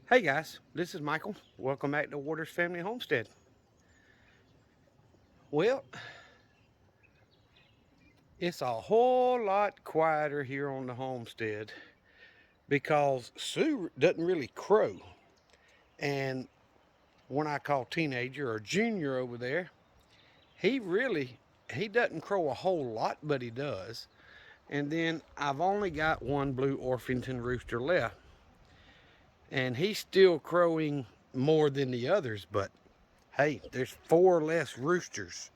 Hey guys, this is Michael. Welcome back to Waters Family Homestead. Well, it's a whole lot quieter here on the homestead because Sue doesn't really crow. And when I call teenager or junior over there, he doesn't crow a whole lot, but he does. And then I've only got one blue Orpington rooster left. And he's still crowing more than the others, but hey, there's four less roosters.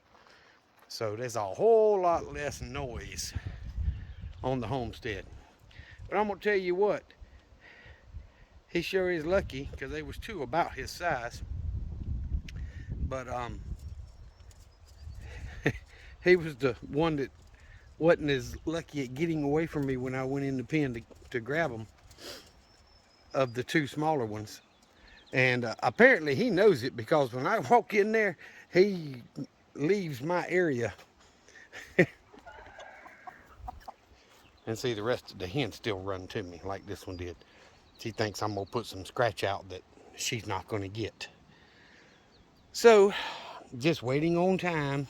So there's a whole lot less noise on the homestead. But I'm gonna tell you what, he sure is lucky because there was two about his size. But he was the one that wasn't as lucky at getting away from me when I went in the pen to grab him of the two smaller ones. And apparently he knows it because when I walk in there, he leaves my area. And see, the rest of the hens still run to me like this one did. She thinks I'm gonna put some scratch out that she's not gonna get. So, just waiting on time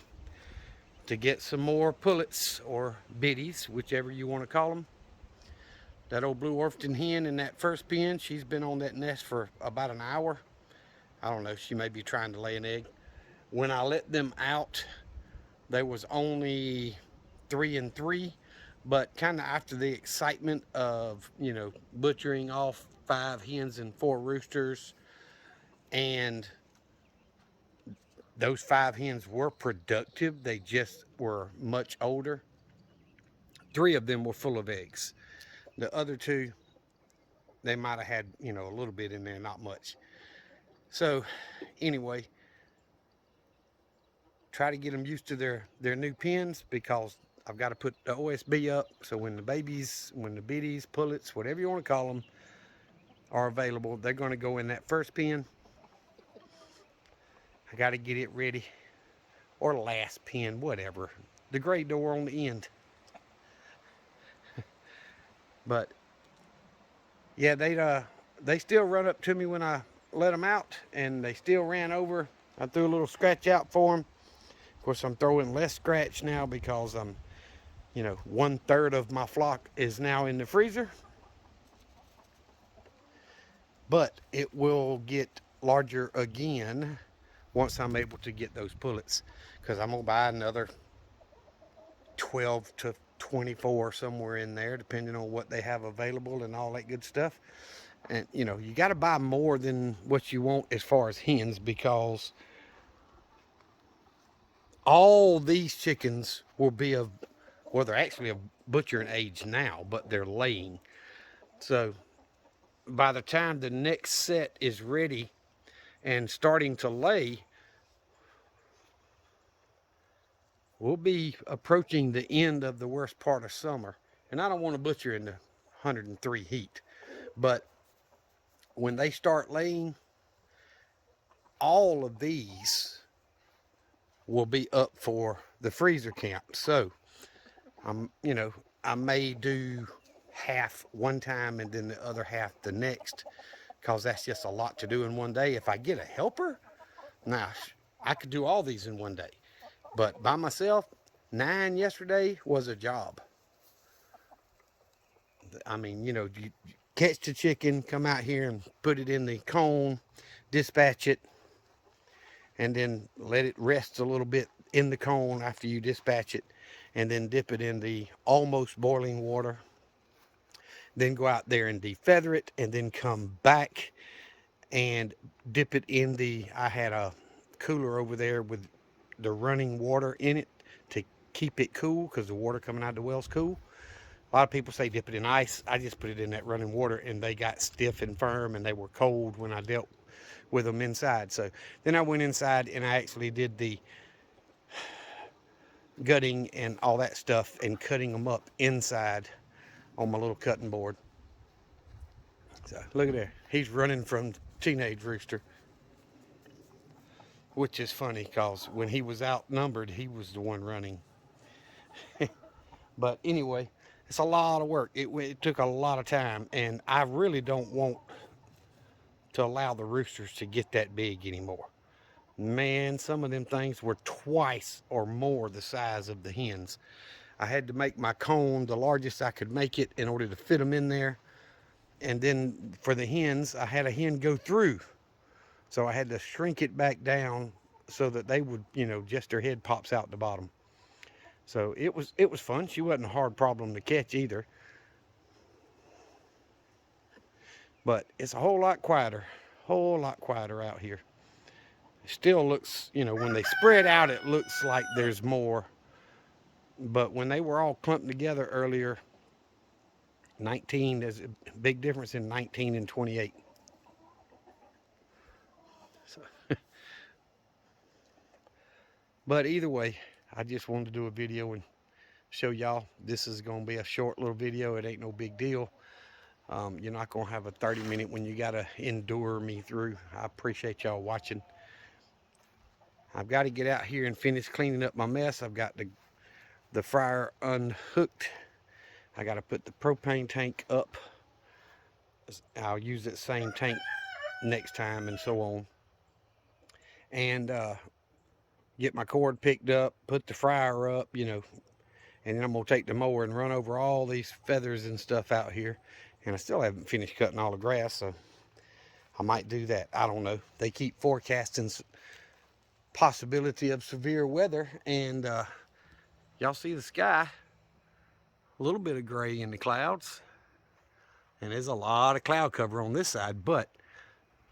to get some more pullets or biddies, whichever you want to call them. That old blue Orpington hen in that first pen, she's been on that nest for about an hour. I don't know, she may be trying to lay an egg. When I let them out, there was only 3 and 3, but kind of after the excitement of, butchering off 5 hens and 4 roosters, and those 5 hens were productive. They just were much older. 3 of them were full of eggs. The other two, they might have had, a little bit in there, not much. So, anyway, try to get them used to their new pens because I've got to put the OSB up. So when when the biddies, pullets, whatever you want to call them, are available, they're going to go in that first pen. I got to get it ready, or last pen, whatever. The gray door on the end. But yeah, they still run up to me when I let them out, and they still ran over. I threw a little scratch out for them. Of course, I'm throwing less scratch now because 1/3 of my flock is now in the freezer. But it will get larger again once I'm able to get those pullets, because I'm gonna buy another 12 to 24 somewhere in there, depending on what they have available and all that good stuff. And you got to buy more than what you want as far as hens, because all these chickens will be well, they're actually of butchering age now, but they're laying. So by the time the next set is ready and starting to lay, we'll be approaching the end of the worst part of summer. And I don't want to butcher in the 103 heat, but when they start laying, all of these will be up for the freezer camp. So I may do half one time and then the other half the next, because that's just a lot to do in one day. If I get a helper, now I could do all these in one day, but by myself, 9 yesterday was a job. I mean, you catch the chicken, come out here and put it in the cone, dispatch it, and then let it rest a little bit in the cone after you dispatch it, and then dip it in the almost boiling water. Then go out there and defeather it, and then come back and dip it in I had a cooler over there with the running water in it to keep it cool, because the water coming out of the well's cool. A lot of people say dip it in ice. I just put it in that running water, and they got stiff and firm, and they were cold when I dealt with them inside. So then I went inside and I actually did the gutting and all that stuff and cutting them up inside on my little cutting board. So look at there. He's running from teenage rooster, which is funny because when he was outnumbered, he was the one running. But anyway, it's a lot of work. It took a lot of time, and I really don't want to allow the roosters to get that big anymore. Man, some of them things were twice or more the size of the hens. I had to make my comb the largest I could make it in order to fit them in there. And then for the hens, I had a hen go through. So I had to shrink it back down so that they would, just their head pops out the bottom. So it was fun. She wasn't a hard problem to catch either. But it's a whole lot quieter out here. It still looks, when they spread out, it looks like there's more. But when they were all clumped together earlier, 19, there's a big difference in 19 and 28. So, but either way, I just wanted to do a video and show y'all. This is going to be a short little video. It ain't no big deal. You're not going to have a 30-minute when you got to endure me through. I appreciate y'all watching. I've got to get out here and finish cleaning up my mess. I've got the fryer unhooked. I got to put the propane tank up. I'll use that same tank next time and so on. And get my cord picked up, put the fryer up, and then I'm going to take the mower and run over all these feathers and stuff out here. And I still haven't finished cutting all the grass, so I might do that. I don't know. They keep forecasting possibility of severe weather, and y'all see the sky, a little bit of gray in the clouds, and there's a lot of cloud cover on this side, but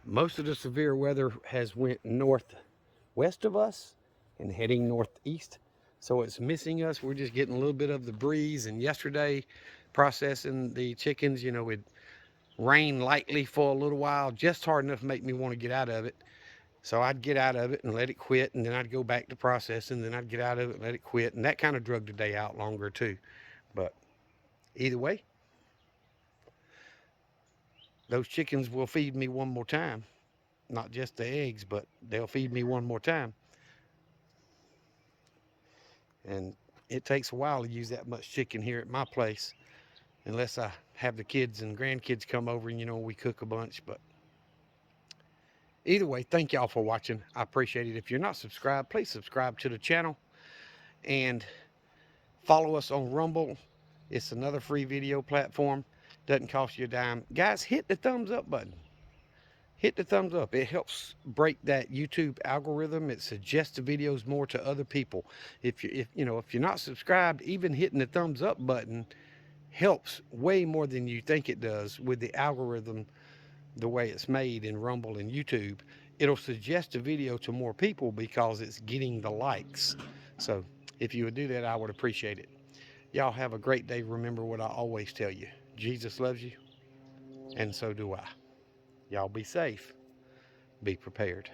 most of the severe weather has went northwest of us and heading northeast, so it's missing us. We're just getting a little bit of the breeze. And yesterday, processing the chickens, it rained lightly for a little while, just hard enough to make me want to get out of it. So I'd get out of it and let it quit, and then I'd go back to processing, then I'd get out of it and let it quit, and that kind of drug the day out longer too. But either way, those chickens will feed me one more time. Not just the eggs, but they'll feed me one more time. And it takes a while to use that much chicken here at my place, unless I have the kids and grandkids come over and, we cook a bunch. But either way, thank y'all for watching. I appreciate it. If you're not subscribed, please subscribe to the channel and follow us on Rumble. It's another free video platform. Doesn't cost you a dime. Guys, hit the thumbs up button. Hit the thumbs up. It helps break that YouTube algorithm. It suggests the videos more to other people. If you're not subscribed, even hitting the thumbs up button helps way more than you think it does with the algorithm. The way it's made in Rumble and YouTube, it'll suggest a video to more people because it's getting the likes. So if you would do that, I would appreciate it. Y'all have a great day. Remember what I always tell you: Jesus loves you, and so do I. Y'all be safe, be prepared.